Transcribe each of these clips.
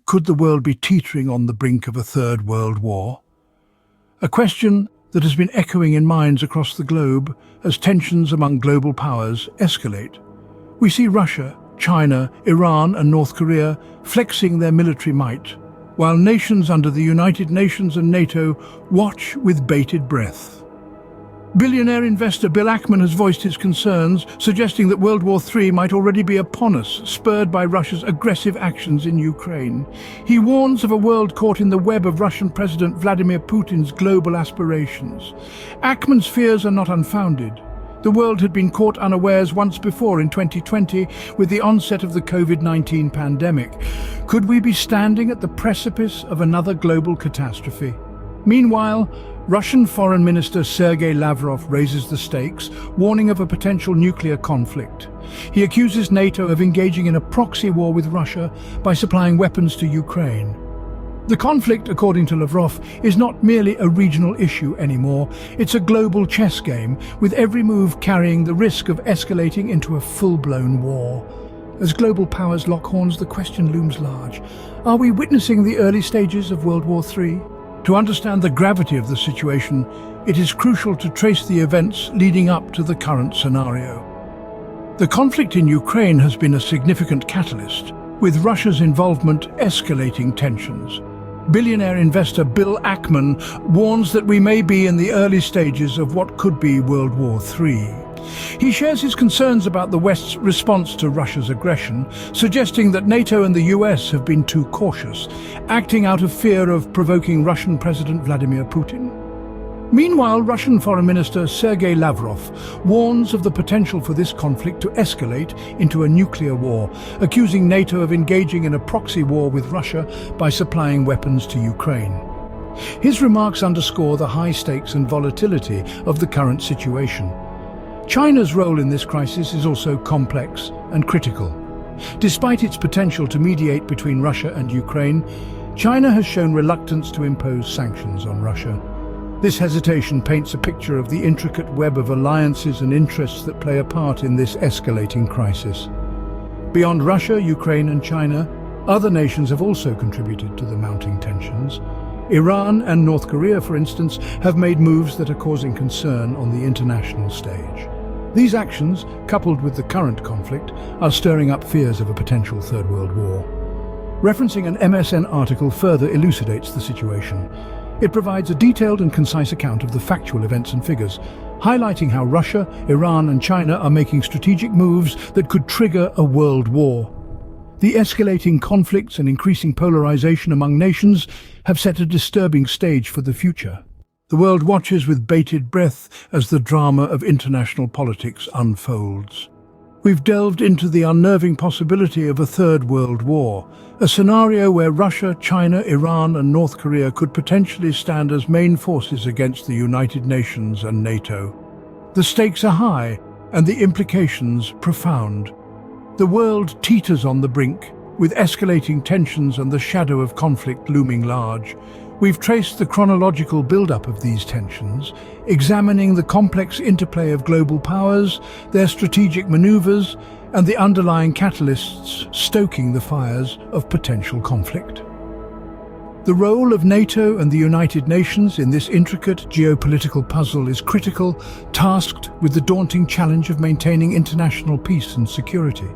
Could the world be teetering on the brink of a third world war? A question that has been echoing in minds across the globe as tensions among global powers escalate. We see Russia, China, Iran and North Korea flexing their military might, while nations under the United Nations and Nato watch with bated breath. Billionaire investor Bill Ackman has voiced his concerns, suggesting that World War III might already be upon us, spurred by Russia's aggressive actions in Ukraine. He warns of a world caught in the web of Russian President Vladimir Putin's global aspirations. Ackman's fears are not unfounded. The world had been caught unawares once before in 2020 with the onset of the COVID-19 pandemic. Could we be standing at the precipice of another global catastrophe? Meanwhile, Russian Foreign Minister Sergei Lavrov raises the stakes, warning of a potential nuclear conflict. He accuses NATO of engaging in a proxy war with Russia by supplying weapons to Ukraine. The conflict, according to Lavrov, is not merely a regional issue anymore. It's a global chess game, with every move carrying the risk of escalating into a full-blown war. As global powers lock horns, the question looms large. Are we witnessing the early stages of World War III? To understand the gravity of the situation, it is crucial to trace the events leading up to the current scenario. The conflict in Ukraine has been a significant catalyst, with Russia's involvement escalating tensions. Billionaire investor Bill Ackman warns that we may be in the early stages of what could be World War III. He shares his concerns about the West's response to Russia's aggression, suggesting that NATO and the US have been too cautious, acting out of fear of provoking Russian President Vladimir Putin. Meanwhile, Russian Foreign Minister Sergei Lavrov warns of the potential for this conflict to escalate into a nuclear war, accusing NATO of engaging in a proxy war with Russia by supplying weapons to Ukraine. His remarks underscore the high stakes and volatility of the current situation. China's role in this crisis is also complex and critical. Despite its potential to mediate between Russia and Ukraine, China has shown reluctance to impose sanctions on Russia. This hesitation paints a picture of the intricate web of alliances and interests that play a part in this escalating crisis. Beyond Russia, Ukraine and China, other nations have also contributed to the mounting tensions. Iran and North Korea, for instance, have made moves that are causing concern on the international stage. These actions, coupled with the current conflict, are stirring up fears of a potential Third World War. Referencing an MSN article further elucidates the situation. It provides a detailed and concise account of the factual events and figures, highlighting how Russia, Iran and China are making strategic moves that could trigger a world war. The escalating conflicts and increasing polarization among nations have set a disturbing stage for the future. The world watches with bated breath as the drama of international politics unfolds. We've delved into the unnerving possibility of a third world war, a scenario where Russia, China, Iran and North Korea could potentially stand as main forces against the United Nations and NATO. The stakes are high and the implications profound. The world teeters on the brink, with escalating tensions and the shadow of conflict looming large. We've traced the chronological build-up of these tensions, examining the complex interplay of global powers, their strategic maneuvers, and the underlying catalysts stoking the fires of potential conflict. The role of NATO and the United Nations in this intricate geopolitical puzzle is critical, tasked with the daunting challenge of maintaining international peace and security.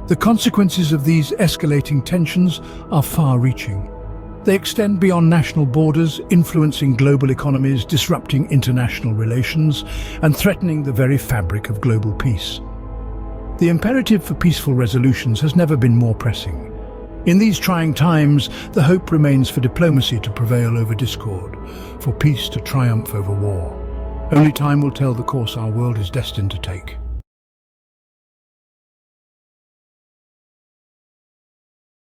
The consequences of these escalating tensions are far-reaching. They extend beyond national borders, influencing global economies, disrupting international relations, and threatening the very fabric of global peace. The imperative for peaceful resolutions has never been more pressing. In these trying times, the hope remains for diplomacy to prevail over discord, for peace to triumph over war. Only time will tell the course our world is destined to take.